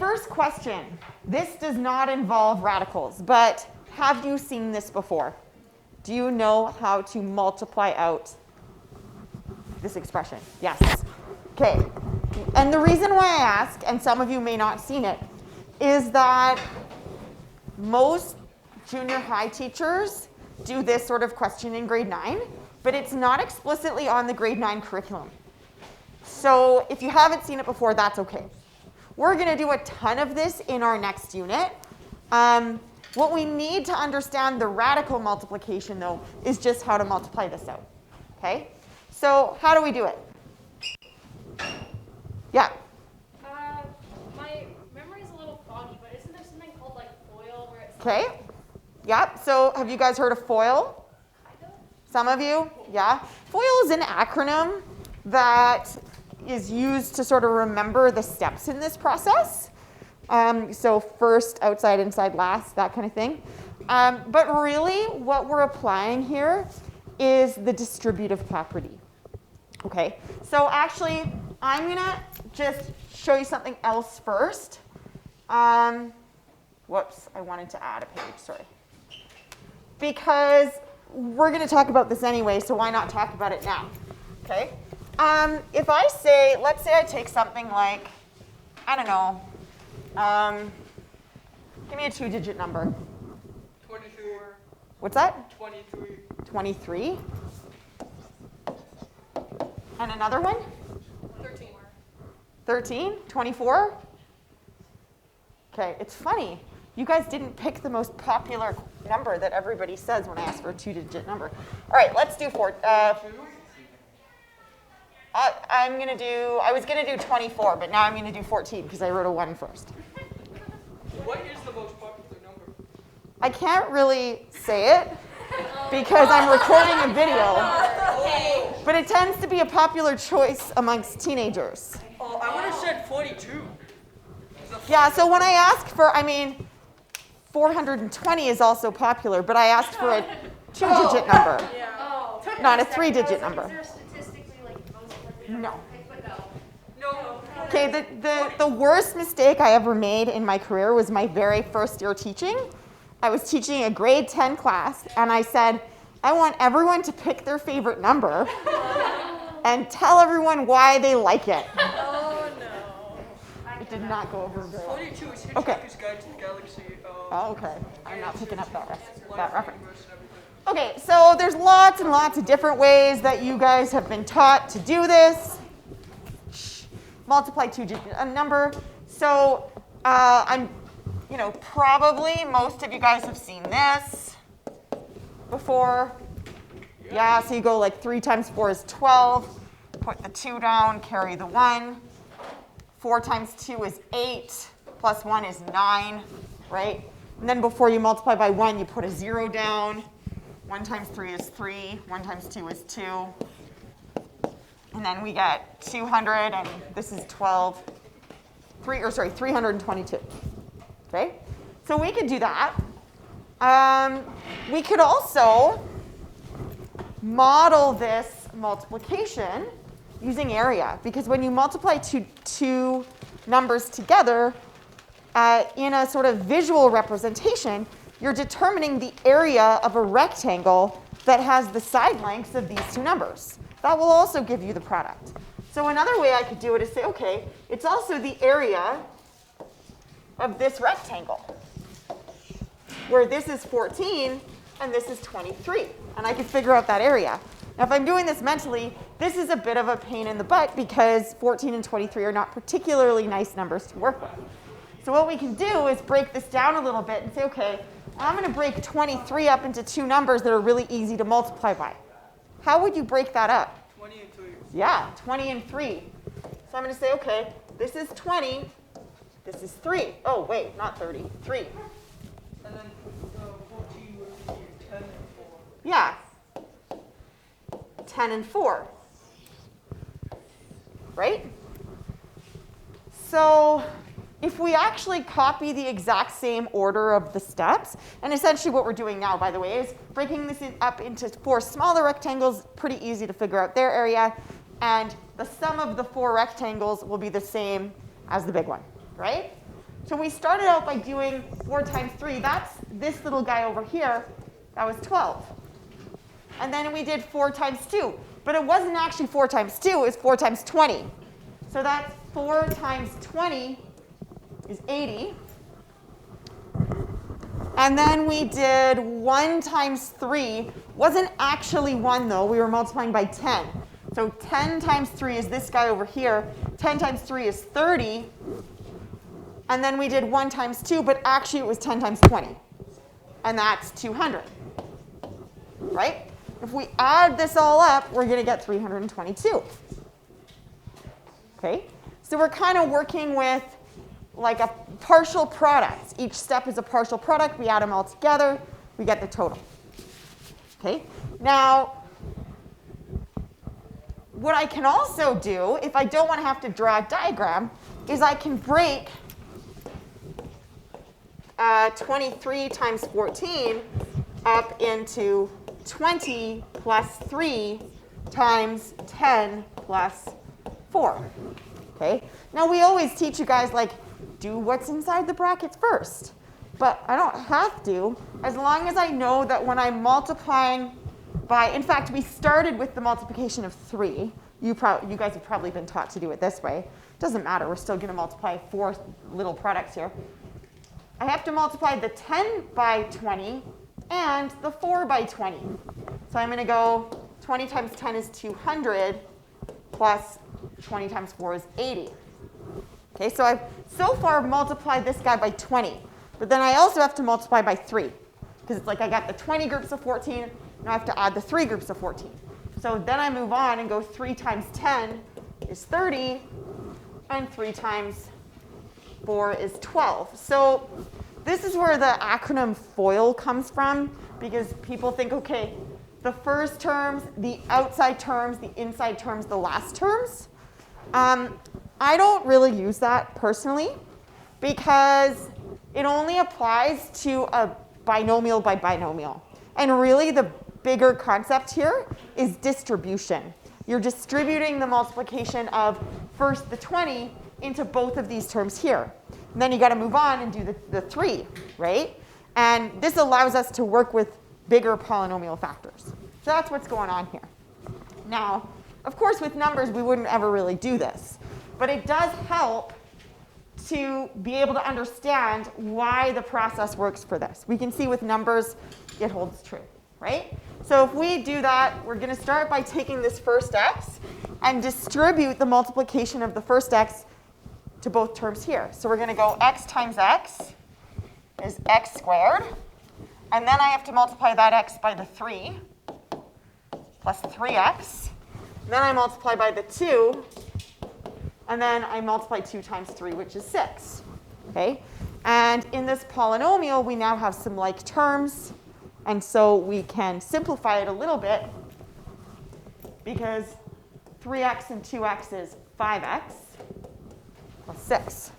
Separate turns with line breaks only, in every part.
first question, this does not involve radicals, but have you seen this before? Do you know how to multiply out this expression? Yes. Okay. And the reason why I ask, and some of you may not have seen it, is that most junior high teachers do this sort of question in grade 9, but it's not explicitly on the grade 9 curriculum. So if you haven't seen it before, that's okay. We're going to do a ton of this in our next unit. What we need to understand the radical multiplication, though, is just how to multiply this out. Okay? So how do we do it? Yeah?
My memory's a little foggy, but isn't there something called like FOIL where it's
Okay. Yep. So have you guys heard of FOIL? Some of you? Yeah. FOIL is an acronym that is used to sort of remember the steps in this process. So first, outside, inside, last, that kind of thing. But really, what we're applying here is the distributive property. Okay, so actually, I'm going to just show you something else first. Whoops, I wanted to add a page, sorry. Because we're going to talk about this anyway, so why not talk about it now? Okay, if I say, let's say I take something like, I don't know, give me a 2-digit number.
24.
What's that?
23.
23. And another one?
13.
13? 24? Okay, it's funny. You guys didn't pick the most popular number that everybody says when I ask for a 2-digit number. All right, let's do 4. I was going to do 24, but now I'm going to do 14 because I wrote a 1 first.
What is the most popular number?
I can't really say it because I'm recording a video, but it tends to be a popular choice amongst teenagers.
Oh, I would have said 42.
Yeah, so when I ask for, 420 is also popular, but I asked for a 2-digit number, not a 3-digit number.
Is there statistically like most likely?
No.
No.
Okay, the worst mistake I ever made in my career was my very first year teaching. I was teaching a grade 10 class, and I said, I want everyone to pick their favorite number and tell everyone why they like it.
Oh, no.
It did not go over very well.
42 is
Okay.
Hitchhiker's Guide to the Galaxy.
Oh, okay. I'm not picking up that reference. Okay, so there's lots and lots of different ways that you guys have been taught to do this. Multiply 2-digit number. So probably most of you guys have seen this before. Yeah, so you go like 3 times 4 is 12. Put the 2 down, carry the 1. 4 times 2 is 8, plus 1 is 9, right? And then before you multiply by 1, you put a 0 down. 1 times 3 is 3. 1 times 2 is 2. And then we get 200, and this is 322. Okay? So we could do that. We could also model this multiplication using area, because when you multiply two numbers together in a sort of visual representation, you're determining the area of a rectangle that has the side lengths of these 2 numbers. That will also give you the product. So another way I could do it is say, okay, it's also the area of this rectangle, where this is 14 and this is 23. And I could figure out that area. Now, if I'm doing this mentally, this is a bit of a pain in the butt because 14 and 23 are not particularly nice numbers to work with. So what we can do is break this down a little bit and say, okay, I'm going to break 23 up into 2 numbers that are really easy to multiply by. How would you break that up?
20 and 3.
Yeah, 20 and 3. So I'm going to say, okay, this is 20, this is 3. Oh, wait, not 30, 3.
And then 14 would be 10 and 4.
Yeah, 10 and 4, right? So if we actually copy the exact same order of the steps, and essentially what we're doing now, by the way, is breaking this up into 4 smaller rectangles, pretty easy to figure out their area, and the sum of the 4 rectangles will be the same as the big one, right? So we started out by doing 4 times 3. That's this little guy over here. That was 12. And then we did 4 times 2. But it wasn't actually 4 times 2. It was 4 times 20. So that's 4 times 20 is 80. And then we did 1 times 3. Wasn't actually 1, though. We were multiplying by 10. So 10 times 3 is this guy over here. 10 times 3 is 30. And then we did 1 times 2, but actually it was 10 times 20. And that's 200. Right? If we add this all up, we're going to get 322. Okay? So we're kind of working with like a partial product. Each step is a partial product. We add them all together. We get the total. Okay? Now, what I can also do, if I don't want to have to draw a diagram, is I can break 23 times 14 up into 20 plus 3 times 10 plus 4. Okay? Now, we always teach you guys, like, do what's inside the brackets first. But I don't have to, as long as I know that when I'm multiplying by, in fact, we started with the multiplication of 3. You guys have probably been taught to do it this way. Doesn't matter. We're still going to multiply 4 little products here. I have to multiply the 10 by 20 and the 4 by 20. So I'm going to go 20 times 10 is 200 plus 20 times 4 is 80. Okay, so I've so far multiplied this guy by 20. But then I also have to multiply by 3. Because it's like I got the 20 groups of 14. Now I have to add the 3 groups of 14. So then I move on and go 3 times 10 is 30. And 3 times 4 is 12. So this is where the acronym FOIL comes from. Because people think, OK, the first terms, the outside terms, the inside terms, the last terms. I don't really use that personally. Because it only applies to a binomial by binomial. And really, the bigger concept here is distribution. You're distributing the multiplication of first the 20 into both of these terms here. And then you got to move on and do the 3, right? And this allows us to work with bigger polynomial factors. So that's what's going on here. Now, of course, with numbers, we wouldn't ever really do this. But it does help to be able to understand why the process works for this. We can see with numbers, it holds true, right? So if we do that, we're going to start by taking this first x and distribute the multiplication of the first x to both terms here. So we're going to go x times x is x squared. And then I have to multiply that x by the 3 plus 3x. Then I multiply by the 2. And then I multiply 2 times 3, which is 6. Okay? And in this polynomial, we now have some like terms. And so we can simplify it a little bit. Because 3x and 2x is 5x plus 6.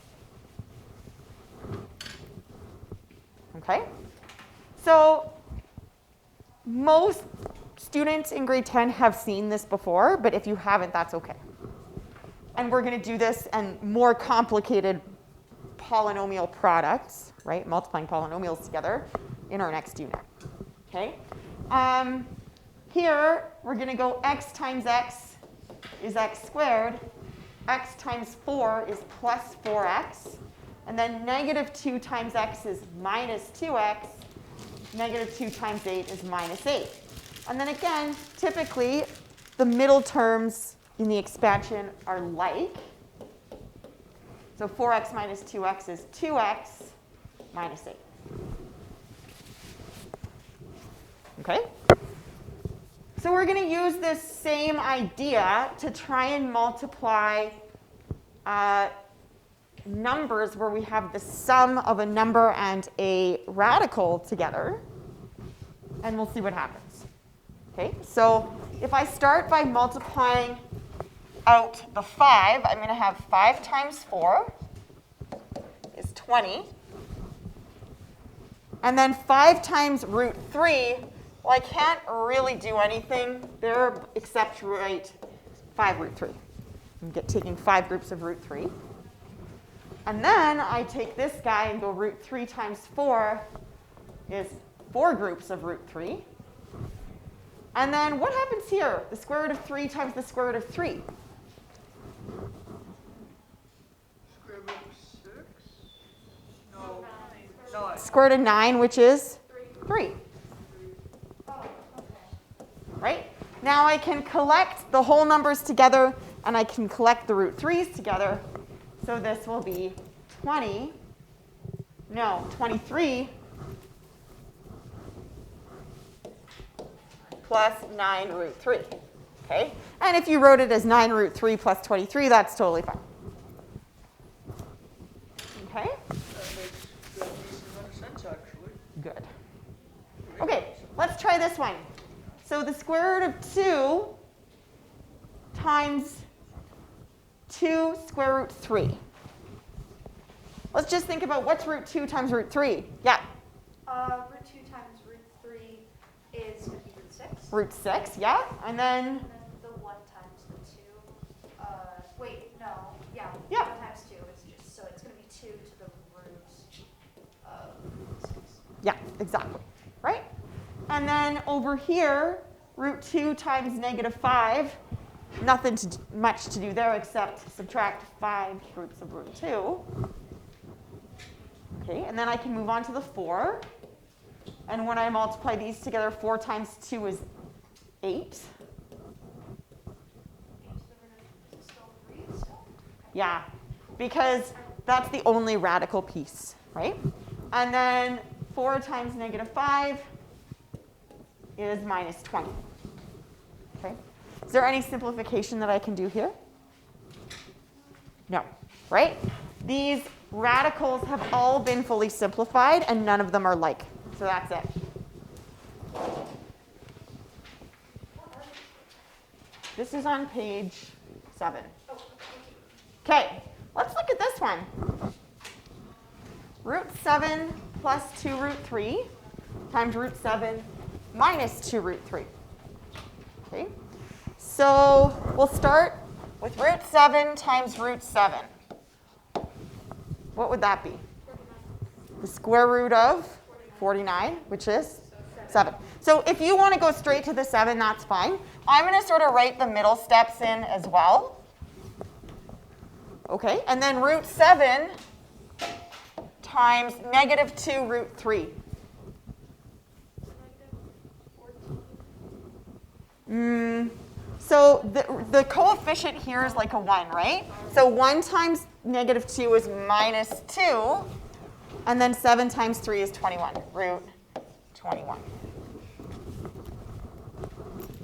Okay? So most students in grade 10 have seen this before. But if you haven't, that's OK. And we're going to do this and more complicated polynomial products, right? Multiplying polynomials together in our next unit. Okay? Here, we're going to go x times x is x squared. X times 4 is plus 4x. And then negative 2 times x is minus 2x. Negative 2 times 8 is minus 8. And then again, typically, the middle terms in the expansion are like. So 4x minus 2x is 2x minus 8. Okay? So we're going to use this same idea to try and multiply numbers where we have the sum of a number and a radical together. And we'll see what happens. Okay? So if I start by multiplying out the 5, I'm going to have 5 times 4 is 20. And then 5 times root 3, well, I can't really do anything there except write 5 root 3. I'm taking 5 groups of root 3. And then I take this guy and go root 3 times 4 is 4 groups of root 3. And then what happens here? The square root of 3 times the square root of 3.
Square root of 6? No. 9.
Square root of 9, which is 3. Right? Now I can collect the whole numbers together, and I can collect the root 3's together. So this will be 23 plus 9 root 3. Okay? And if you wrote it as 9 root 3 plus 23, that's totally fine. Okay?
That makes a decent amount of sense, actually.
Good. Okay, let's try this one. So the square root of 2 times 2 square root 3. Let's just think about what's root 2 times root 3. Yeah?
Root 2 times root 3 is going to be root 6.
Root 6, yeah? And then,
And then the 1 times the 2. Wait, no. Yeah.
Yeah.
1 times 2 is just, so it's going to be 2 to the root of 6.
yeah, exactly. Right? And then over here, root 2 times negative 5. Nothing much to do there except subtract 5 roots of root 2. Okay, and then I can move on to the 4. And when I multiply these together, 4 times 2 is 8.
Is it still 3 still?
Yeah, because that's the only radical piece, right? And then 4 times negative 5 is minus 20. Okay. Is there any simplification that I can do here? No, right? These radicals have all been fully simplified, and none of them are like. So that's it. This is on page 7. Okay, let's look at this one. Root 7 plus 2 root 3 times root 7 minus 2 root 3. Okay, so we'll start with root 7 times root 7. What would that be?
49.
The square root of 49, which is 7. So if you want to go straight to the 7, that's fine. I'm going to sort of write the middle steps in as well. Okay, and then root 7 times negative 2 root 3. So the coefficient here is like a 1, right? So 1 times negative 2 is minus 2. And then 7 times 3 is 21, root 21.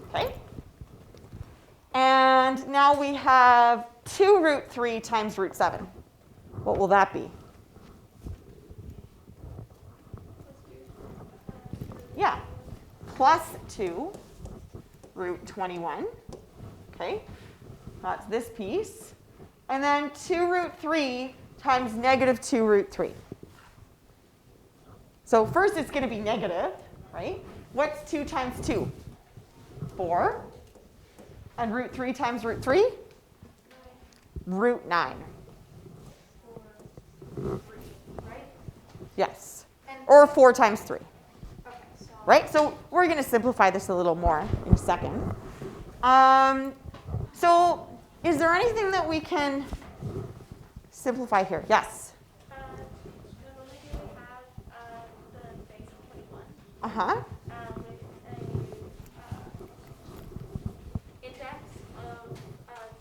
Okay? And now we have 2 root 3 times root 7. What will that be? Yeah, plus 2 root 21. Okay, that's this piece. And then 2 root 3 times negative 2 root 3. So first it's going to be negative, right? What's 2 times 2? 4. And root 3 times root 3?
9.
Root 9.
Or 3, right?
Yes.
And
Or 4 times 3.
okay, so
Right? So we're going to simplify this a little more in a second. So is there anything that we can simplify here? Yes?
Not only do we have the base of 21
Uh-huh.
with a index of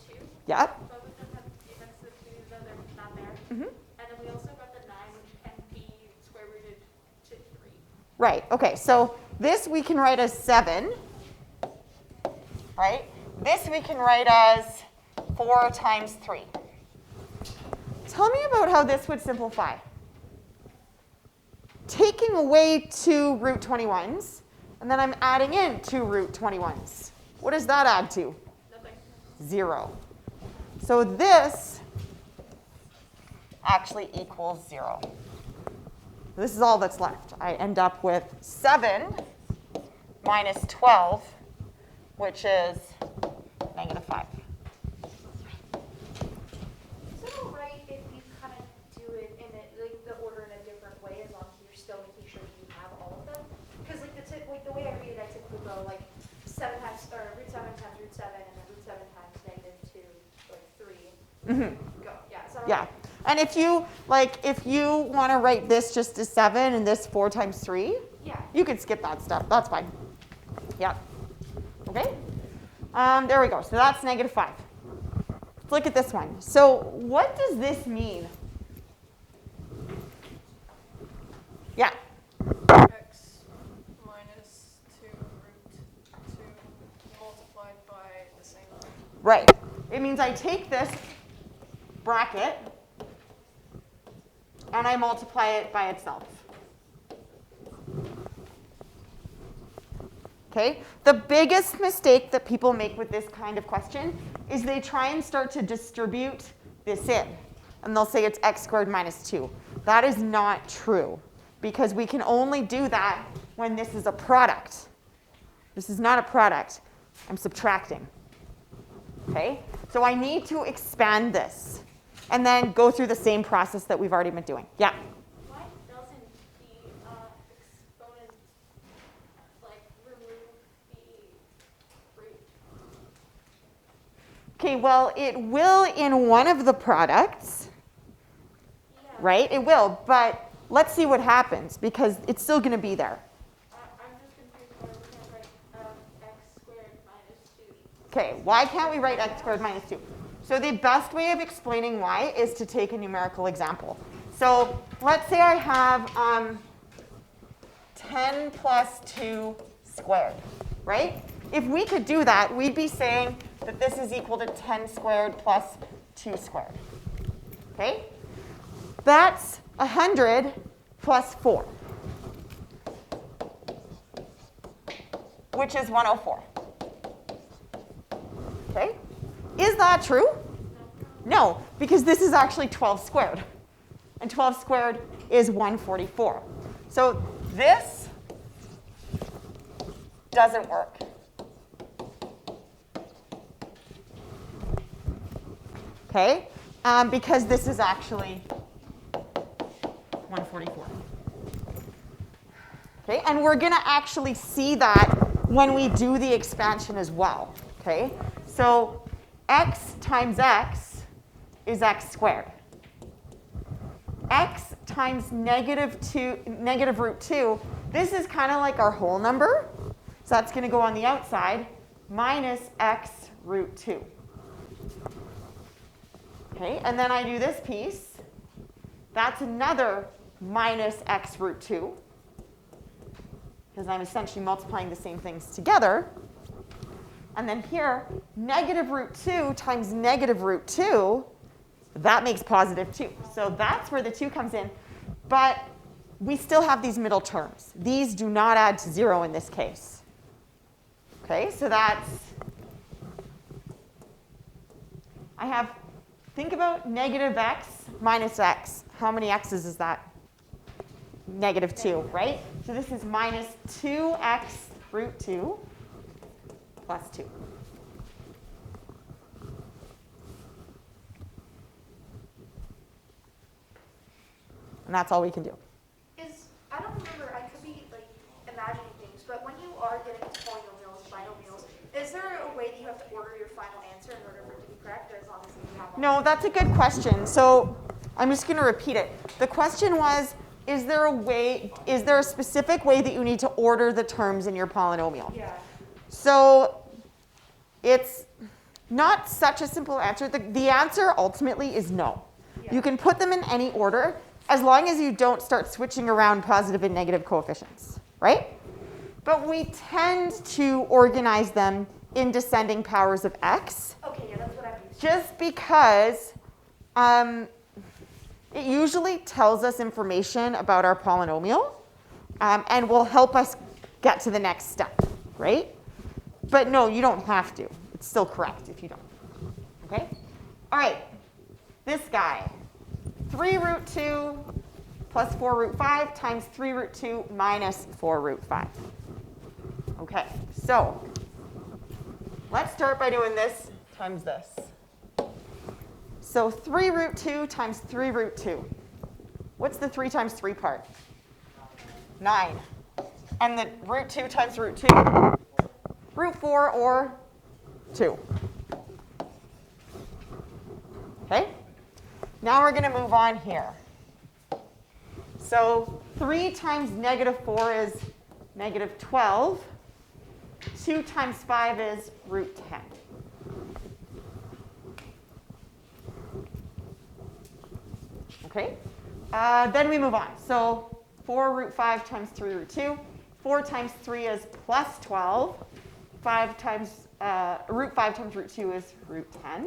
2.
Yep.
Both of them have the index of 2, though they're not there.
Mm-hmm.
And then we also got the 9, which can be square rooted to 3.
Right. Okay. So this we can write as 7. Right? This we can write as 4 times 3. Tell me about how this would simplify. Taking away 2 root 21s, and then I'm adding in 2 root 21s. What does that add to?
Nothing.
0. So this actually equals 0. This is all that's left. I end up with 7 minus 12, which is negative 5.
is it all right if you kind of
Mhm.
Go. Yeah. Is that all
Yeah.
right?
And if you want to write this just as 7 and this 4 times 3,
Yeah.
you could skip that stuff. That's fine. Yeah. Okay? There we go. So that's -5. Let's look at this one. So what does this mean? Yeah.
X minus 2 root 2 multiplied by the same thing.
Right. It means I take this bracket and I multiply it by itself. Okay? The biggest mistake that people make with this kind of question is they try and start to distribute this in. And they'll say it's x squared minus 2. That is not true, because we can only do that when this is a product. This is not a product. I'm subtracting. Okay? So I need to expand this and then go through the same process that we've already been doing. Yeah?
Why doesn't the exponent like remove the root?
Okay, well, it will in one of the products,
Yeah.
right? It will, but let's see what happens, because it's still going to be there.
I'm just confused why we can't write x squared minus 2.
Okay, why can't we write x squared minus 2? So the best way of explaining why is to take a numerical example. So let's say I have 10 plus 2 squared, right? If we could do that, we'd be saying that this is equal to 10 squared plus 2 squared. Okay? That's 100 plus 4, which is 104. Okay? Is that true? No, because this is actually 12 squared. And 12 squared is 144. So this doesn't work. Okay? Because this is actually 144. Okay? And we're going to actually see that when we do the expansion as well. Okay? So x times x is x squared. X times negative root 2, this is kind of like our whole number. So that's going to go on the outside, minus x root 2. Okay, and then I do this piece. That's another minus x root 2, because I'm essentially multiplying the same things together. And then here, negative root 2 times negative root 2, that makes positive 2. So that's where the 2 comes in. But we still have these middle terms. These do not add to 0 in this case. Okay, so that's, I have, think about negative x minus x. How many x's is that? Negative 2, right? So this is minus 2x root 2 plus 2. And that's all we can do.
I don't remember, I could be like imagining things, but when you are getting into polynomials, binomials, is there a way that you have to order your final answer in order for it to be correct, or as long as you have all?
No, that's a good question. So I'm just going to repeat it. The question was, is there a specific way that you need to order the terms in your polynomial?
Yeah.
So it's not such a simple answer. The answer ultimately is no.
Yeah.
You can put them in any order as long as you don't start switching around positive and negative coefficients, right? But we tend to organize them in descending powers of x.
Okay, yeah, that's what I'm used to.
Just because it usually tells us information about our polynomial and will help us get to the next step, right? But no, you don't have to. It's still correct if you don't. Okay? All right, this guy. 3 root 2 plus 4 root 5 times 3 root 2 minus 4 root 5. Okay, so let's start by doing this times this. So 3 root 2 times 3 root 2. What's the 3 times 3 part? 9. And the root 2 times root 2? Root 4 or 2. Okay? Now we're going to move on here. So 3 times negative 4 is negative 12. 2 times 5 is root 10. Okay? Then we move on. So 4 root 5 times 3 root 2. 4 times 3 is plus 12. 5 times, root 5 times root 2 is root 10.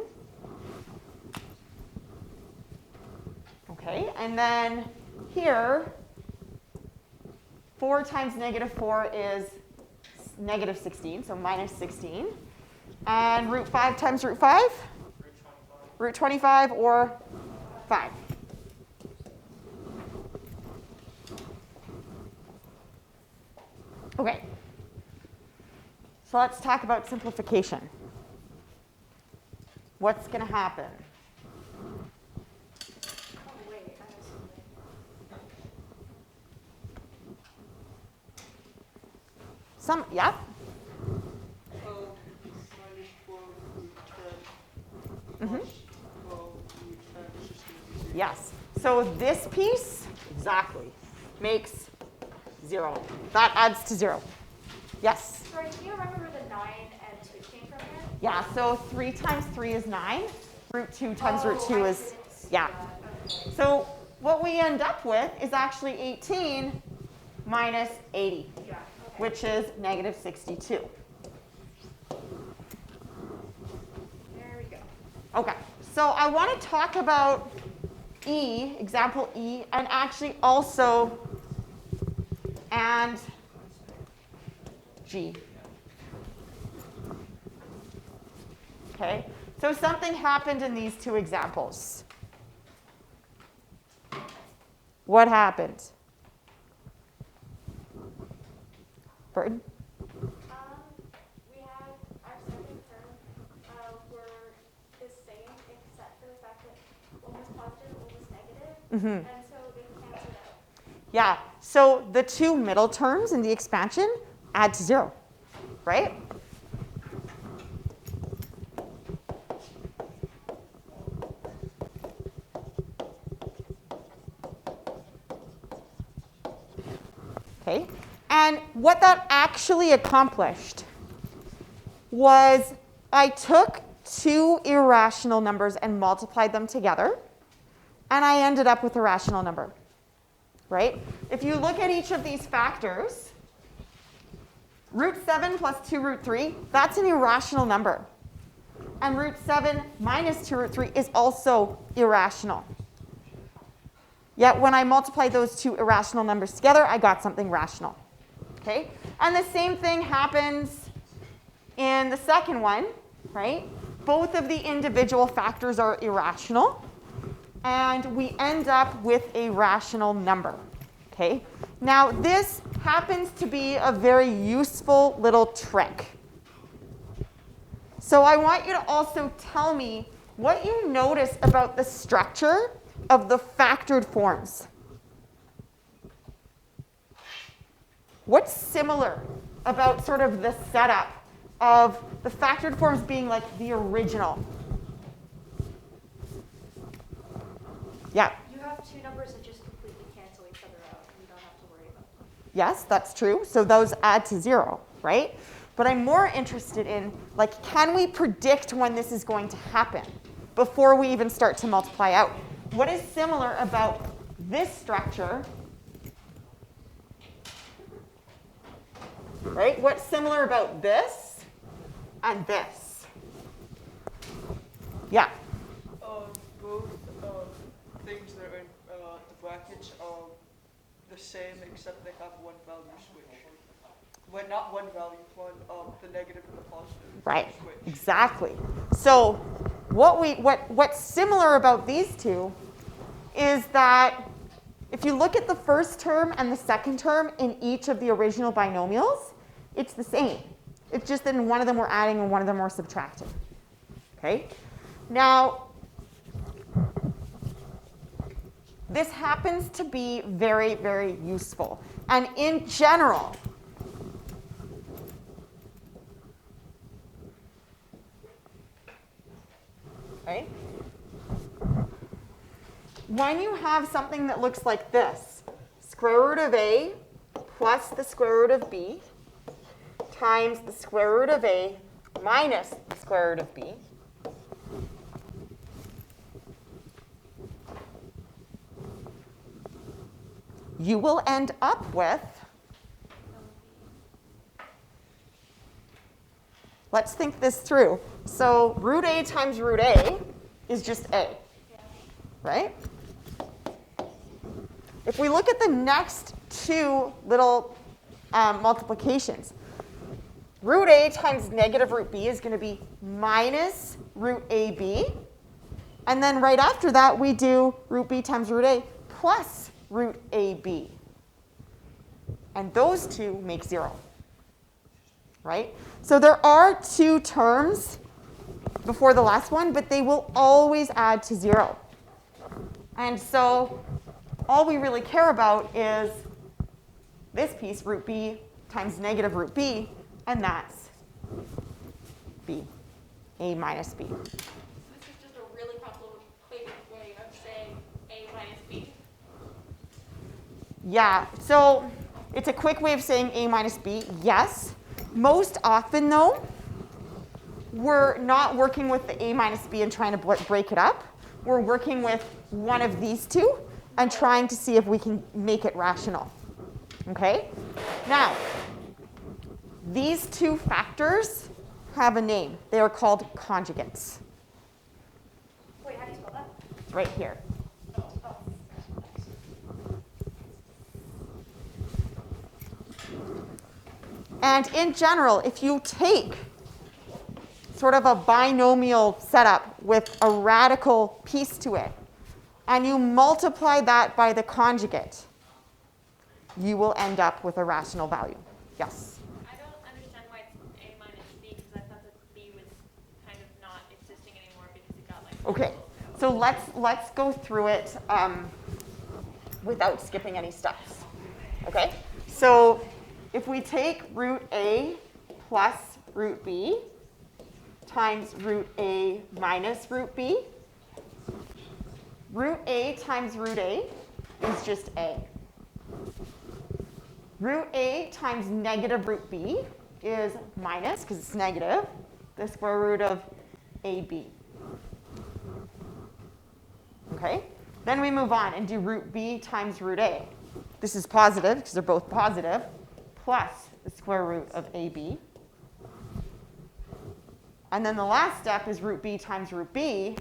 Okay, and then here, 4 times negative 4 is negative 16, so minus 16. And root 5 times root 5? Root 25 or 5. Okay, so let's talk about simplification. What's going to happen? Yeah?
Minus 12 root 10
Mm-hmm.
plus 12 root 10 is just going to be 0.
Yes. So this piece, exactly, makes 0. That adds to 0. Yes?
Sorry, can you remember where the 9 and 2 came from here?
Yeah, so 3 times 3 is 9. Root 2 times root 2 is, yeah.
Okay.
So what we end up with is actually 18 minus 80,
Yeah. Okay.
which is negative 62.
There we go.
Okay, so I want to talk about E, example E, and actually also and G. Okay, so something happened in these two examples. What happened? Burton?
We had our second term were the same except for the fact that one was positive, one was negative,
Mm-hmm.
and so they canceled out.
Yeah, so the two middle terms in the expansion add to 0, right? Okay, and what that actually accomplished was I took two irrational numbers and multiplied them together, and I ended up with a rational number, right? If you look at each of these factors, root 7 plus 2 root 3, that's an irrational number. And root 7 minus 2 root 3 is also irrational. Yet when I multiplied those two irrational numbers together, I got something rational. Okay? And the same thing happens in the second one, right? Both of the individual factors are irrational, and we end up with a rational number. Okay? Now, this happens to be a very useful little trick. So I want you to also tell me what you notice about the structure of the factored forms. What's similar about sort of the setup of the factored forms being like the original? Yeah.
You have two numbers that just completely cancel each other out, and you don't have to worry about them.
Yes, that's true. So those add to 0, right? But I'm more interested in, like, can we predict when this is going to happen before we even start to multiply out? What is similar about this structure? Right? What's similar about this and this? Yeah.
Both things that are in the brackets are the same except they have one value switch. Well, not one value, one the negative and the positive.
Right.
Switch.
Exactly. So what's similar about these two is that if you look at the first term and the second term in each of the original binomials, it's the same. It's just that in one of them we're adding and one of them we're subtracting. Okay? Now, this happens to be very, very useful. And in general, okay? when you have something that looks like this, square root of a plus the square root of b times the square root of a minus the square root of b, you will end up with, let's think this through. So root a times root a is just a, right? If we look at the next two little multiplications, root a times negative root b is going to be minus root ab. And then right after that, we do root b times root a plus root ab. And those two make 0, right? So there are two terms before the last one, but they will always add to 0. And so all we really care about is this piece, root b times negative root b, and that's b, a minus b.
This is just a really complicated way of saying a minus b.
Yeah, so it's a quick way of saying a minus b, yes. Most often, though, we're not working with the a minus b and trying to break it up. We're working with one of these two and trying to see if we can make it rational. Okay? Now, these two factors have a name. They are called conjugates.
Wait, how do you spell that?
It's right here. And in general, if you take sort of a binomial setup with a radical piece to it, and you multiply that by the conjugate, you will end up with a rational value. Yes?
I don't understand why it's a minus b, because I thought that b was kind of not existing anymore because it got like.
Okay, so let's go through it without skipping any steps. Okay? So if we take root a plus root b times root a minus root b, root a times root a is just a. Root a times negative root b is minus, because it's negative, the square root of ab. Okay? Then we move on and do root b times root a. This is positive, because they're both positive, plus the square root of ab. And then the last step is root b times root b,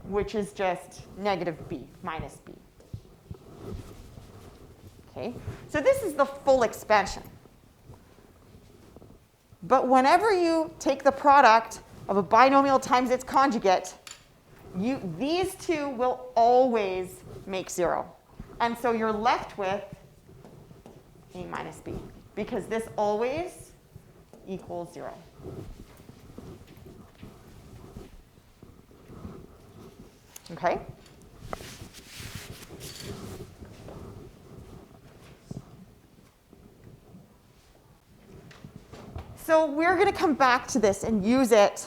which is just negative b minus b. Okay? So this is the full expansion. But whenever you take the product of a binomial times its conjugate, these two will always make 0. And so you're left with a minus b, because this always equals 0. Okay? So we're going to come back to this and use it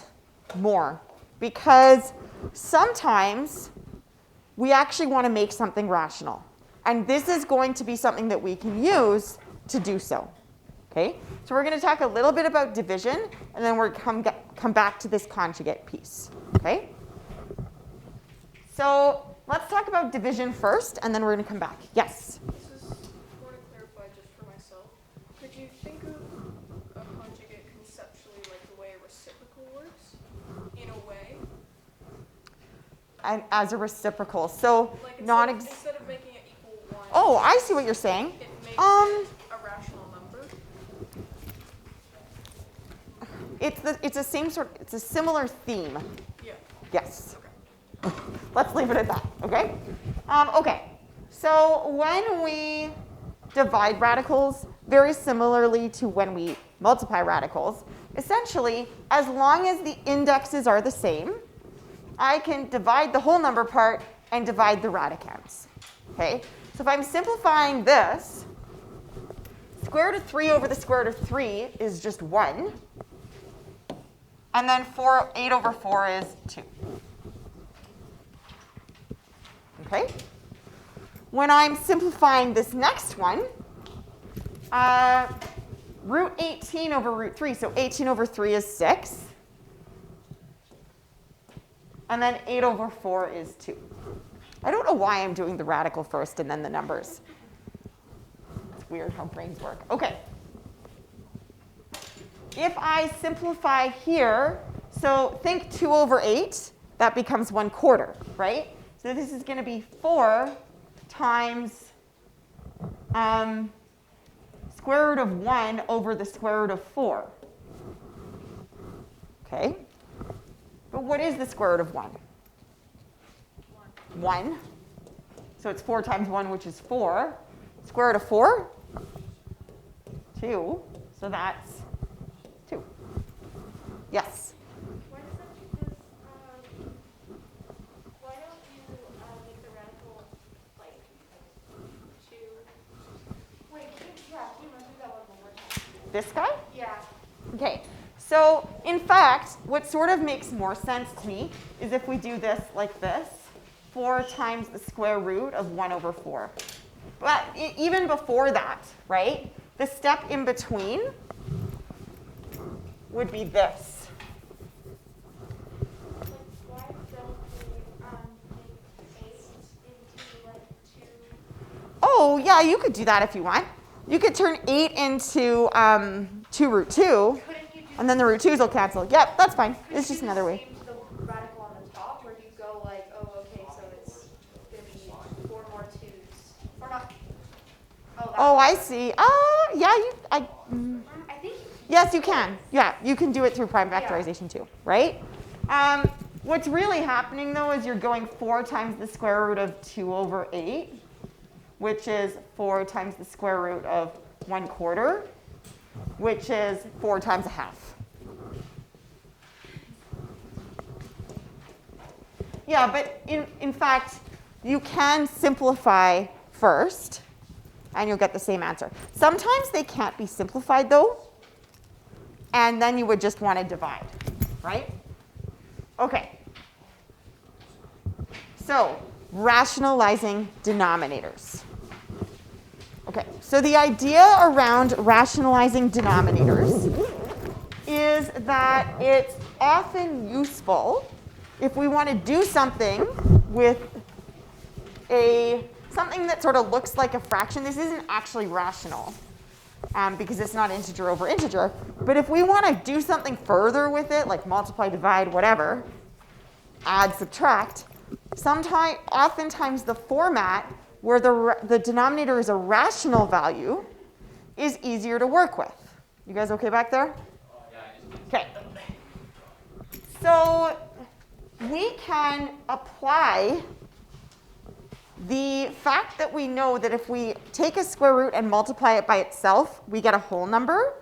more, because sometimes we actually want to make something rational. And this is going to be something that we can use to do so. Okay? So we're going to talk a little bit about division, and then we're going to come back to this conjugate piece. Okay? So let's talk about division first, and then we're going to come back. Yes?
This is more to clarify just for myself. Could you think of a conjugate conceptually like the way a reciprocal works, in a way?
And as a reciprocal. So
Like
instead
of making it equal 1,
Oh, I see what you're saying.
it makes it a rational number.
It's a similar theme.
Yeah.
Yes.
Okay.
Let's leave it at that, okay? Okay, so when we divide radicals, very similarly to when we multiply radicals, essentially, as long as the indexes are the same, I can divide the whole number part and divide the radicands, okay? So if I'm simplifying this, square root of 3 over the square root of 3 is just 1. And then 8 over 4 is 2. Okay? When I'm simplifying this next one, root 18 over root 3. So 18 over 3 is 6. And then 8 over 4 is 2. I don't know why I'm doing the radical first and then the numbers. It's weird how brains work. Okay. If I simplify here, so think 2 over 8, that becomes 1/4, right? So this is going to be 4 times square root of 1 over the square root of 4. Okay? But what is the square root of 1? 1. So it's 4 times 1, which is 4. Square root of 4? 2. So that's 2. Yes?
Why don't you make the radical like 2?
Wait, can you run through that one more time?
This guy?
Yeah.
Okay. So in fact, what sort of makes more sense to me is if we do this like this. 4 times the square root of 1 over 4. But even before that, right, the step in between would be this.
Like, why don't we make 8 into like 2?
Oh, yeah, you could do that if you want. You could turn 8 into 2 root 2,
Couldn't you do
and then the root 2's will cancel. Yep, that's fine. It's just another way.
Same to the radical on the top, where you go like, oh, okay, so it's gonna be 4 more 2's, or not?
Oh, I see. Yeah,
I think.
yes, you can. Yeah, you can do it through prime factorization too, right? What's really happening though is you're going 4 times the square root of 2 over 8, which is 4 times the square root of 1/4, which is 4 times a half. Yeah, but in fact, you can simplify first, and you'll get the same answer. Sometimes they can't be simplified, though, and then you would just want to divide, right? Okay. So, rationalizing denominators. Okay, so the idea around rationalizing denominators is that it's often useful if we want to do something with something that sort of looks like a fraction. This isn't actually rational because it's not integer over integer. But if we want to do something further with it, like multiply, divide, whatever, add, subtract, oftentimes the format where the denominator is a rational value is easier to work with. You guys okay back there? Okay. So we can apply the fact that we know that if we take a square root and multiply it by itself, we get a whole number,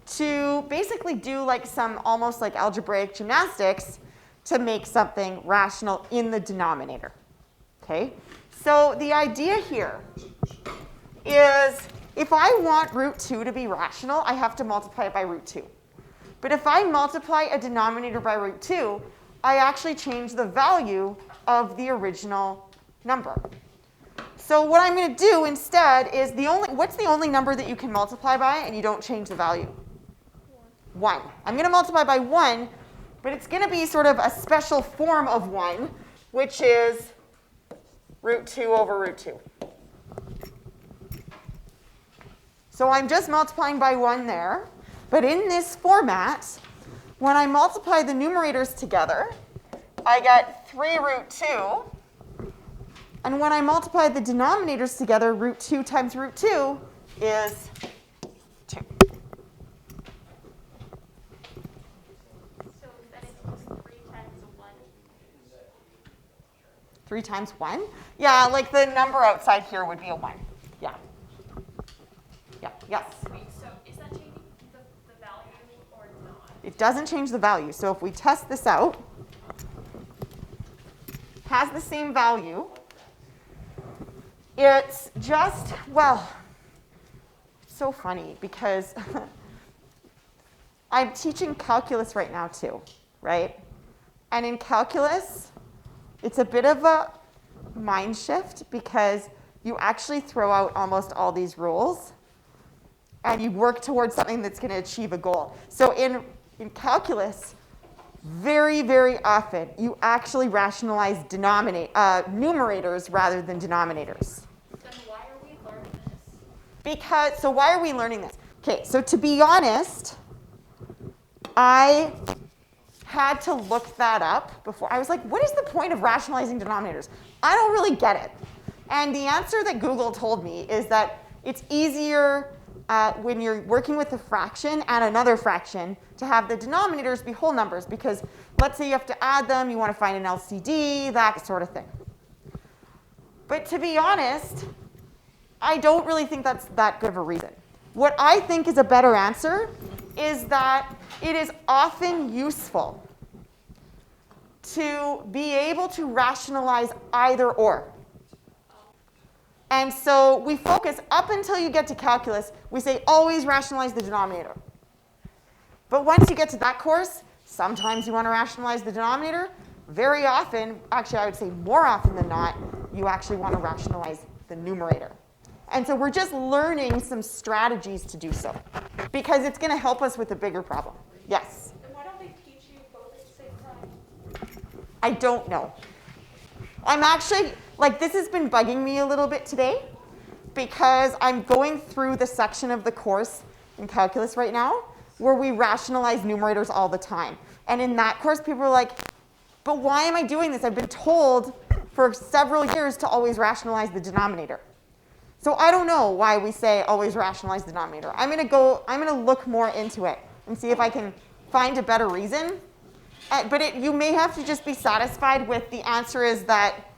to basically do like some almost like algebraic gymnastics to make something rational in the denominator. Okay? So the idea here is if I want root 2 to be rational, I have to multiply it by root 2. But if I multiply a denominator by root 2, I actually change the value of the original number. So what I'm going to do instead is what's the only number that you can multiply by and you don't change the value? 1. I'm going to multiply by 1, but it's going to be sort of a special form of 1, which is root 2 over root 2. So I'm just multiplying by 1 there. But in this format, when I multiply the numerators together, I get 3 root 2. And when I multiply the denominators together, root 2 times root 2 is 2.
So then it's just 3 times 1.
3 times 1? Yeah, like the number outside here would be a 1. Yeah. Yeah, yes?
Wait, so is that changing the value or not?
It doesn't change the value. So if we test this out, has the same value. It's just, well, it's so funny because I'm teaching calculus right now too, right? And in calculus, it's a bit of a mind shift because you actually throw out almost all these rules and you work towards something that's going to achieve a goal. So in calculus, very, very often, you actually rationalize numerators rather than denominators.
Then why are we learning this?
So why are we learning this? Okay, so to be honest, I had to look that up before. I was like, what is the point of rationalizing denominators? I don't really get it. And the answer that Google told me is that it's easier when you're working with a fraction and another fraction to have the denominators be whole numbers because let's say you have to add them, you want to find an LCD, that sort of thing. But to be honest, I don't really think that's that good of a reason. What I think is a better answer is that it is often useful to be able to rationalize either or. And so we focus up until you get to calculus, we say always rationalize the denominator. But once you get to that course, sometimes you want to rationalize the denominator. Very often, actually I would say more often than not, you actually want to rationalize the numerator. And so we're just learning some strategies to do so because it's going to help us with a bigger problem. Yes?
Then why don't they teach you both at the same time?
I don't know. I'm actually, this has been bugging me a little bit today because I'm going through the section of the course in calculus right now where we rationalize numerators all the time. And in that course, people are like, but why am I doing this? I've been told for several years to always rationalize the denominator. So I don't know why we say always rationalize the denominator. I'm going to look more into it and see if I can find a better reason. But you may have to just be satisfied with the answer is that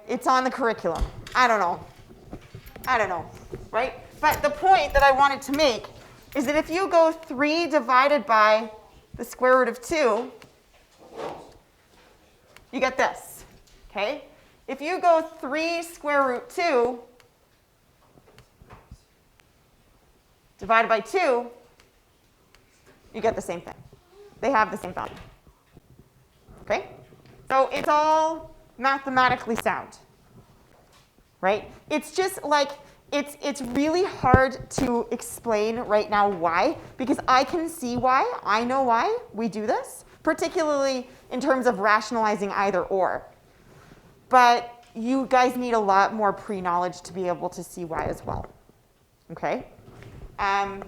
it's on the curriculum. I don't know, right? But the point that I wanted to make is that if you go 3 divided by the square root of 2, you get this, okay? If you go 3 square root 2 divided by 2, you get the same thing. They have the same value. Okay? So it's all mathematically sound, right? It's just like, it's really hard to explain right now why, because I can see why, I know why we do this, particularly in terms of rationalizing either or. But you guys need a lot more pre-knowledge to be able to see why as well, okay? So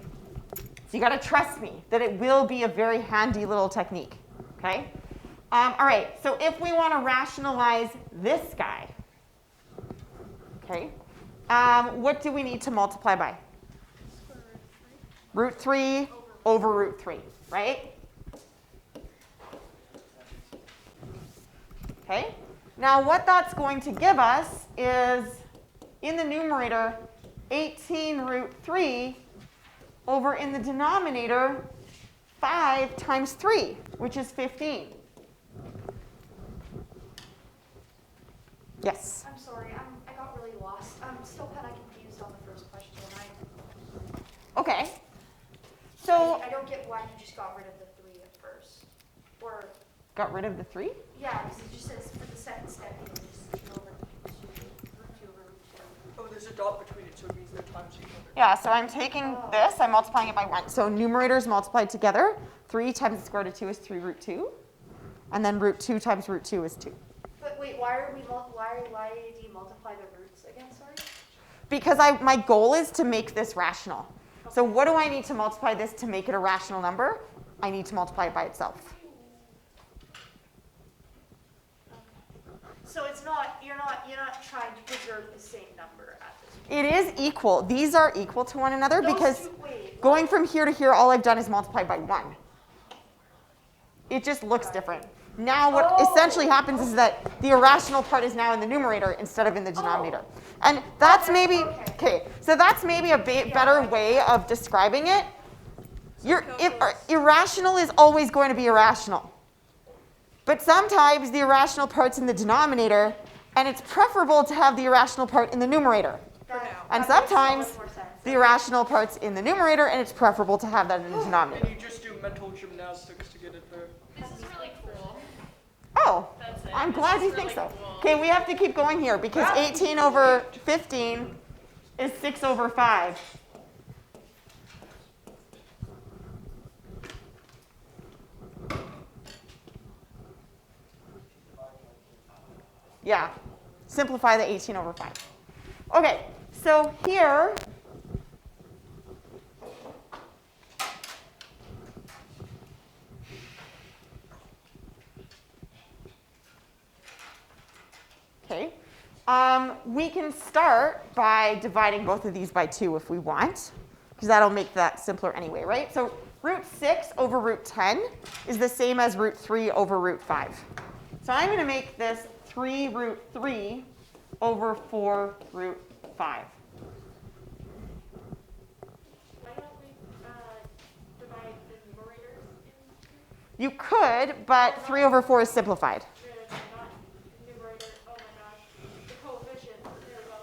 you gotta trust me that it will be a very handy little technique, okay? All right, so if we want to rationalize this guy, okay, what do we need to multiply by? Root 3 over root 3, right? Okay, now what that's going to give us is, in the numerator, 18 root 3 over in the denominator, 5 times 3, which is 15. Yes?
I'm sorry, I got really lost. I'm still kind of confused on the first question.
Okay. So
I don't get why you just got rid of the 3 at first. Or,
got rid of the 3?
yeah, because it just says for the second step, you just 2 over root 2 over root 2.
Oh, there's a dot between it, so it means they're times each other.
Yeah, so I'm taking this, I'm multiplying it by 1. So numerators multiplied together. 3 times the square root of 2 is 3 root 2. And then root 2 times root 2 is 2.
But wait, why do you multiply the roots again, sorry?
Because my goal is to make this rational. So what do I need to multiply this to make it a rational number? I need to multiply it by itself.
So you're not trying to preserve the same number at this point.
It is equal. These are equal to one another because
Wait,
going from here to here, all I've done is multiply by 1. It just looks different. Now what essentially happens is that the irrational part is now in the numerator instead of in the denominator. And that's maybe, okay, so that's maybe a better way of describing it. Irrational is always going to be irrational. But sometimes the irrational part's in the denominator, and it's preferable to have the irrational part in the numerator. And sometimes the irrational part's in the numerator, and it's preferable to have that in the denominator.
And you just do mental gymnastics to get it there.
This is really cool.
Oh, so.
That's it.
I'm
This
glad
is
you
really
think so.
cool.
Okay, we have to keep going here because 18 over 15 is 6 over 5. Yeah, simplify the 18 over 5. Okay, so here, okay, we can start by dividing both of these by 2 if we want, because that'll make that simpler anyway, right? So root 6 over root 10 is the same as root 3 over root 5. So I'm going to make this 3 root 3 over 4 root 5.
Why don't we divide the numerators into
You could, but 3 over 4 is simplified.
not numerator? Oh my gosh, the coefficient. There we go.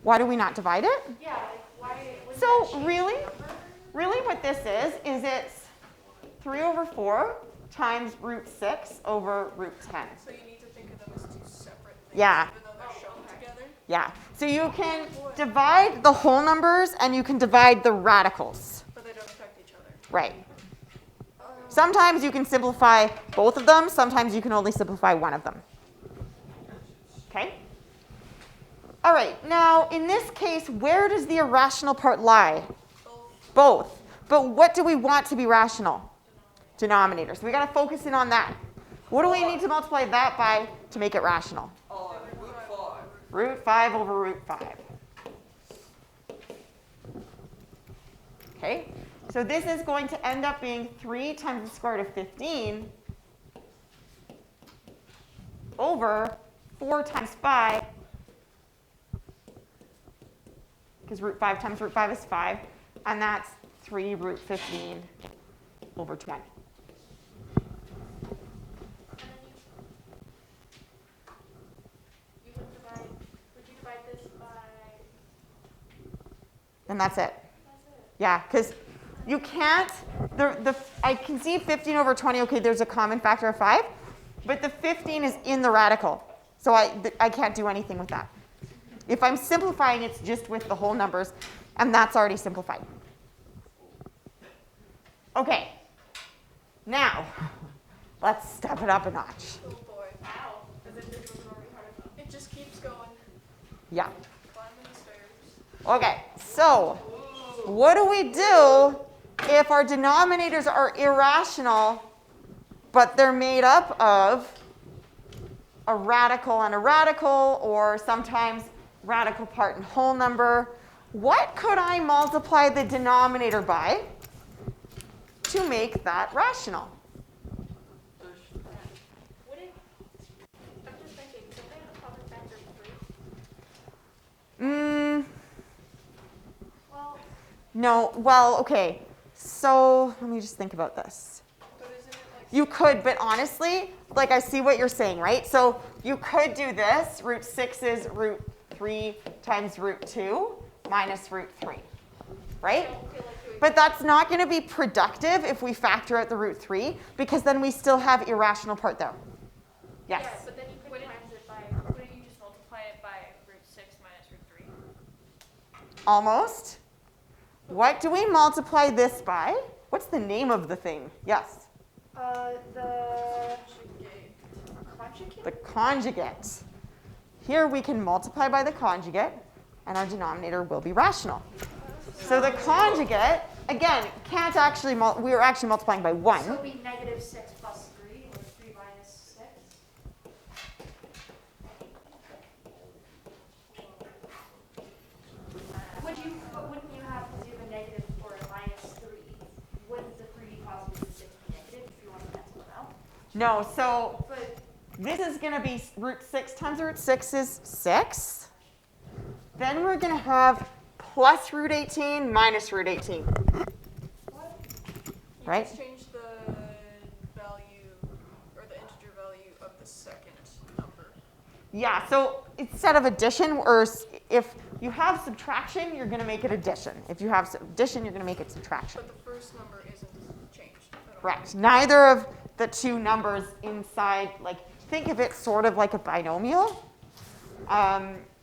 Why do we not divide it?
Yeah, like why? wouldn't that
So
change
really,
the number?
really what this is it's 3 over 4 times root 6 over root 10.
So you need to think of them as two separate things,
Yeah.
even though they're shown together.
Yeah. So you can divide the whole numbers and you can divide the radicals.
But they don't affect each other.
Right. Sometimes you can simplify both of them. Sometimes you can only simplify one of them. Okay? All right. Now, in this case, where does the irrational part lie? Both. But what do we want to be rational? Denominator. So we got to focus in on that. What do we need to multiply that by to make it rational?
Root 5.
Root 5 over root 5. Okay, so this is going to end up being 3 times the square root of 15 over 4 times 5, because root 5 times root 5 is 5, and that's 3 root 15 over 20.
Would you divide this by?
And that's it.
That's it.
Yeah, because you can't, I can see 15 over 20, okay, there's a common factor of 5, but the 15 is in the radical, so I can't do anything with that. If I'm simplifying, it's just with the whole numbers, and that's already simplified. Okay, now, let's step it up a notch.
Oh boy.
Wow. As if this wasn't already hard enough.
It just keeps going.
Yeah.
Climbing the stairs.
Okay, so what do we do if our denominators are irrational, but they're made up of a radical and a radical, or sometimes radical part and whole number? What could I multiply the denominator by to make that rational?
Would it? I'm just thinking. Don't they have a common factor of 3? Well,
No, well, okay. So let me just think about this.
But isn't it like
You could, but honestly, like I see what you're saying, right? So you could do this. Root 6 is root 3 times root 2 minus root 3, right?
I don't feel like doing.
But that's not going to be productive if we factor out the root 3, because then we still have irrational part there. Yes?
Yeah, but then you could times it by.
Wouldn't you just multiply it by root 6 minus root 3?
Almost. What do we multiply this by? What's the name of the thing? Yes?
The conjugate?
The conjugate. Here we can multiply by the conjugate, and our denominator will be rational. So the conjugate, again, can't actually, we are actually multiplying by 1.
So it'll be negative 6 plus 3, or 3 minus 6. Wouldn't you have, because you have a negative or a minus 3, wouldn't the 3 be positive and 6 be negative if you want to cancel it out?
No, so
But
this is going to be root 6 times root 6 is 6. Then we're going to have plus root 18 minus root 18.
You
Right?
just change the value or the integer value of the second number.
Yeah, so instead of addition, or if you have subtraction, you're going to make it addition. If you have addition, you're going to make it subtraction.
But the first number isn't changed at all.
Correct. Neither of the two numbers inside, like think of it sort of like a binomial,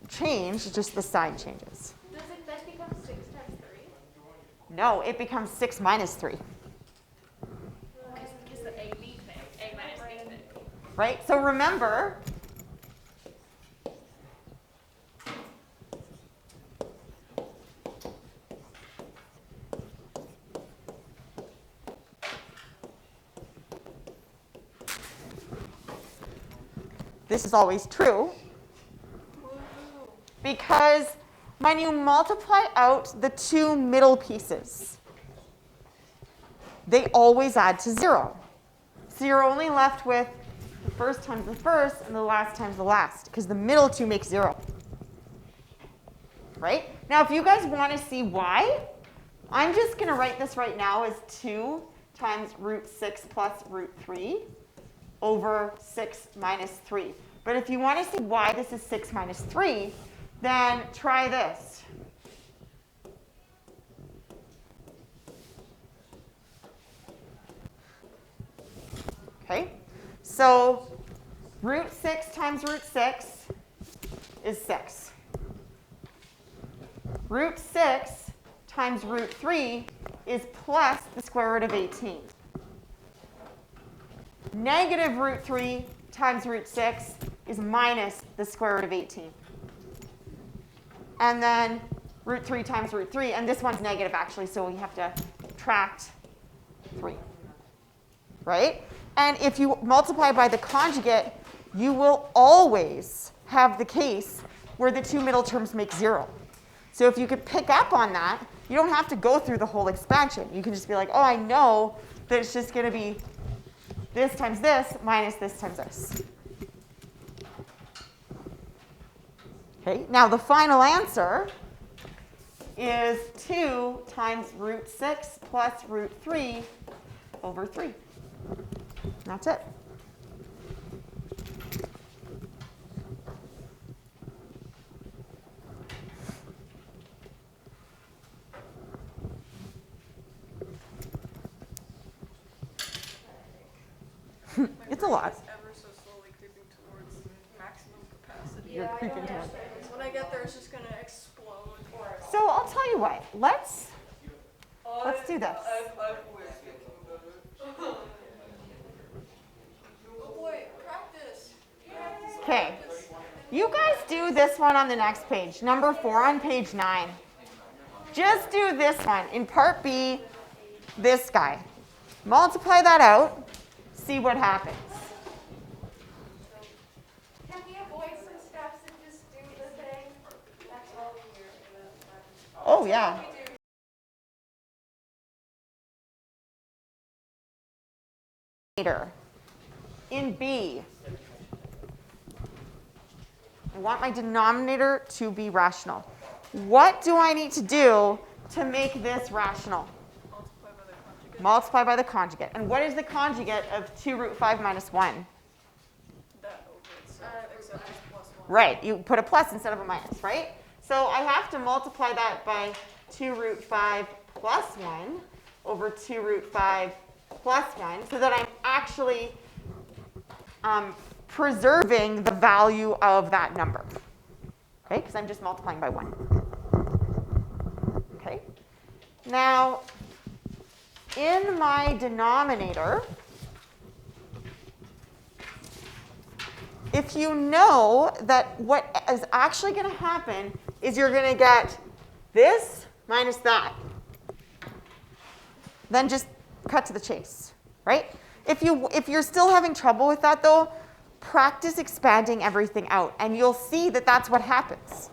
change, just the sign changes.
Does it then become 6 times 3?
No, it becomes 6 minus 3,
Because the A, B thing, A minus B thing.
right? So remember, this is always true because when you multiply out the two middle pieces, they always add to 0. So you're only left with the first times the first and the last times the last, because the middle two make 0. Right? Now, if you guys want to see why, I'm just going to write this right now as 2 times root 6 plus root 3 over 6 minus 3. But if you want to see why this is 6 minus 3, then try this. Okay, so root 6 times root 6 is 6. Root 6 times root 3 is plus the square root of 18. Negative root 3 times root 6 is minus the square root of 18. And then root 3 times root 3, and this one's negative actually, so we have to subtract 3. Right? And if you multiply by the conjugate, you will always have the case where the two middle terms make 0. So if you could pick up on that, you don't have to go through the whole expansion. You can just be like, oh, I know that it's just going to be this times this minus this times this. Okay, now the final answer is 2 times root 6 plus root 3 over 3. That's it. It's a lot.
Ever so slowly creeping towards maximum capacity.
You're creeping towards.
When I get there, it's just gonna explode.
So I'll tell you what. Let's do this.
Oh boy, practice.
Okay. You guys do this one on the next page, number 4 on page 9. Just do this one in part B, this guy. Multiply that out, see what happens.
Can we avoid some steps and just do the thing? That's all we hear.
Oh, yeah. In B, I want my denominator to be rational. What do I need to do to make this rational? Multiply by the conjugate. And what is the conjugate of 2 root 5 minus 1?
That over itself, except it's plus 1.
Right, you put a plus instead of a minus, right? So I have to multiply that by 2 root 5 plus 1 over 2 root 5 plus 1 so that I'm actually preserving the value of that number. Okay, because I'm just multiplying by 1. Okay, now in my denominator, if you know that what is actually going to happen is you're going to get this minus that, then just cut to the chase, right? If you're still having trouble with that, though, practice expanding everything out, and you'll see that that's what happens,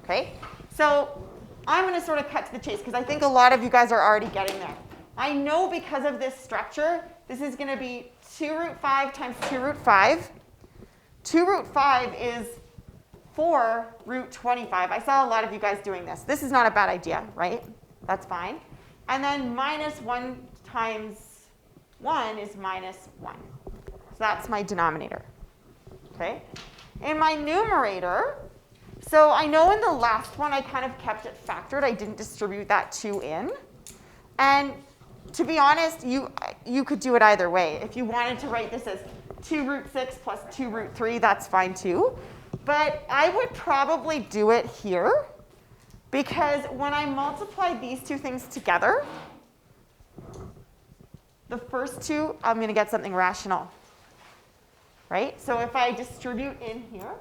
okay? So I'm going to sort of cut to the chase, because I think a lot of you guys are already getting there. I know because of this structure, this is going to be 2 root 5 times 2 root 5. 2 root 5 is 4 root 25. I saw a lot of you guys doing this. This is not a bad idea, right? That's fine. And then minus 1 times 1 is minus 1. So that's my denominator. Okay? In my numerator, so I know in the last one I kind of kept it factored. I didn't distribute that 2 in. And to be honest, you could do it either way. If you wanted to write this as 2 root 6 plus 2 root 3, that's fine too. But I would probably do it here because when I multiply these two things together, the first two, I'm going to get something rational. Right? So if I distribute in here,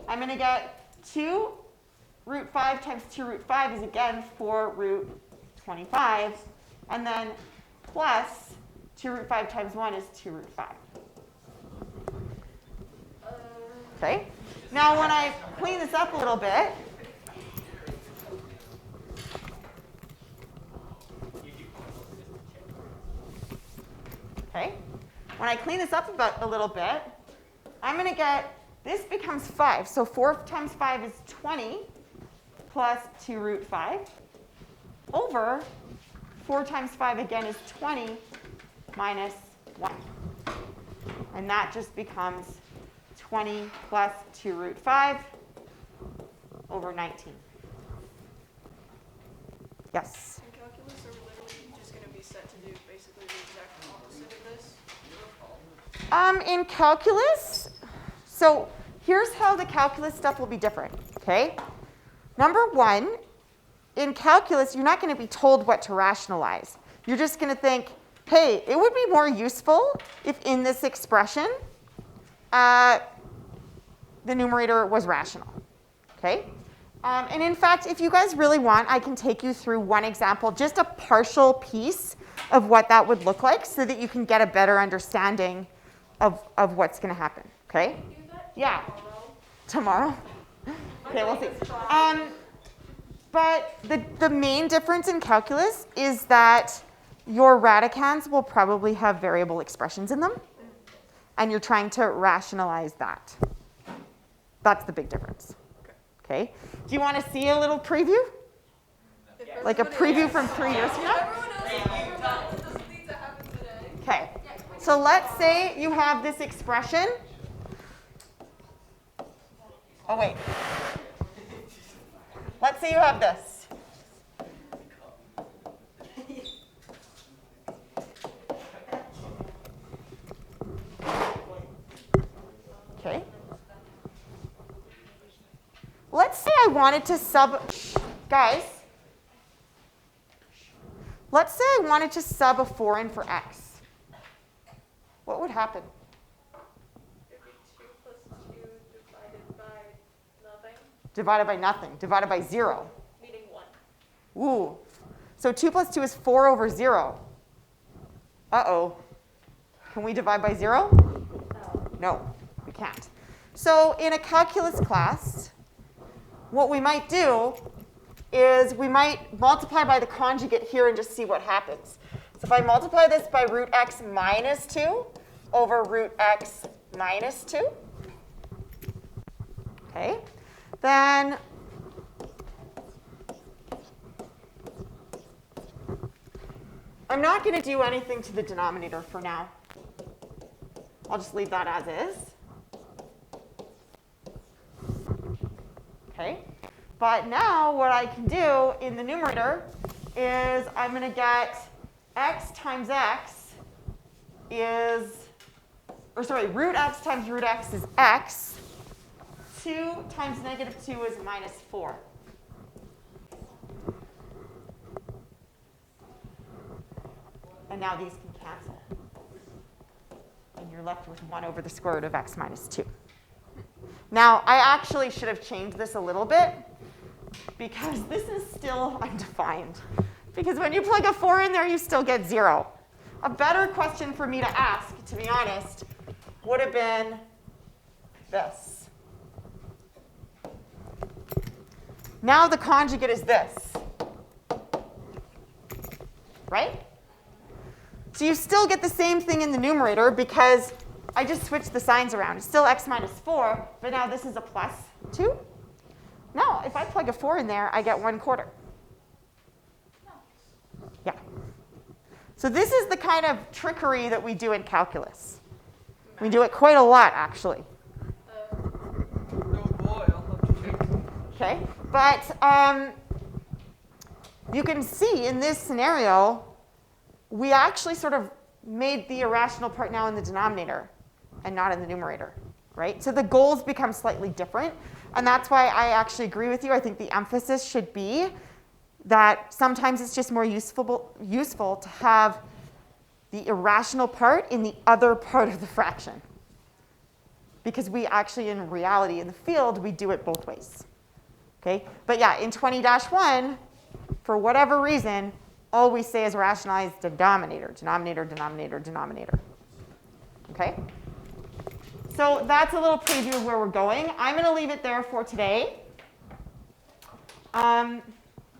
I'm going to get 2 root 5 times 2 root 5 is again 4 root 25. And then plus 2 root 5 times 1 is 2 root 5. Okay? Now when I clean this up a little bit, okay? When I clean this up a little bit, I'm going to get, this becomes 5. So 4 times 5 is 20 plus 2 root 5 over 4 times 5 again is 20 minus 1. And that just becomes 20 plus 2 root 5 over 19. Yes?
In calculus, are we literally just going to be set to do basically the exact opposite of this?
In calculus, so here's how the calculus stuff will be different, okay? Number one, in calculus, you're not going to be told what to rationalize. You're just going to think, hey, it would be more useful if in this expression, the numerator was rational, okay? And in fact, if you guys really want, I can take you through one example, just a partial piece of what that would look like so that you can get a better understanding of what's going to happen, okay? Yeah. Tomorrow? Okay, we'll see. But the main difference in calculus is that your radicands will probably have variable expressions in them, and you're trying to rationalize that. That's the big difference. Okay? Do you want to see a little preview? Like a preview from 3 years from now? Okay. So let's say you have this expression. Oh, wait. Let's say you have this. Okay. Let's say I wanted to guys. Let's say I wanted to sub a 4 in for x. What would happen?
It'd be 2 plus 2 divided by nothing,
Divided by nothing. Divided by 0.
meaning 1.
Ooh. So 2 plus 2 is 4 over 0. Uh-oh. Can we divide by 0? No, we can't. So in a calculus class, what we might do is we might multiply by the conjugate here and just see what happens. So if I multiply this by root x minus 2 over root x minus 2, okay, then I'm not going to do anything to the denominator for now. I'll just leave that as is. Okay. But now what I can do in the numerator is I'm going to get x times x is, or sorry, root x times root x is x. 2 times negative 2 is minus 4. And now these can cancel. And you're left with 1 over the square root of x minus 2. Now, I actually should have changed this a little bit because this is still undefined. Because when you plug a 4 in there, you still get 0. A better question for me to ask, to be honest, would have been this. Now the conjugate is this. Right? So you still get the same thing in the numerator because I just switched the signs around. It's still x minus 4, but now this is a plus 2. Now, if I plug a 4 in there, I get 1/4. Yeah. So this is the kind of trickery that we do in calculus. We do it quite a lot, actually.
Oh boy, I'll have to think.
Okay, but you can see in this scenario, we actually sort of made the irrational part now in the denominator and not in the numerator, right? So the goals become slightly different. And that's why I actually agree with you. I think the emphasis should be that sometimes it's just more useful to have the irrational part in the other part of the fraction. Because we actually, in reality, in the field, we do it both ways. Okay? But yeah, in 20-1, for whatever reason, all we say is rationalize denominator, denominator, denominator, denominator. Okay? So that's a little preview of where we're going. I'm going to leave it there for today.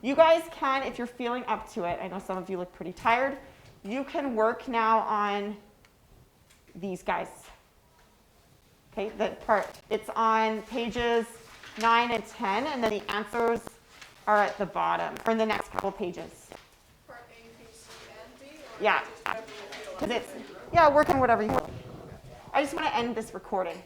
You guys can, if you're feeling up to it, I know some of you look pretty tired, you can work now on these guys. Okay, that part. It's on pages 9 and 10, and then the answers are at the bottom, or in the next couple pages.
Part A, B, C, and D? Or
Yeah.
just whatever you feel like?
Because it's, yeah, work on whatever you want. I just want to end this recording.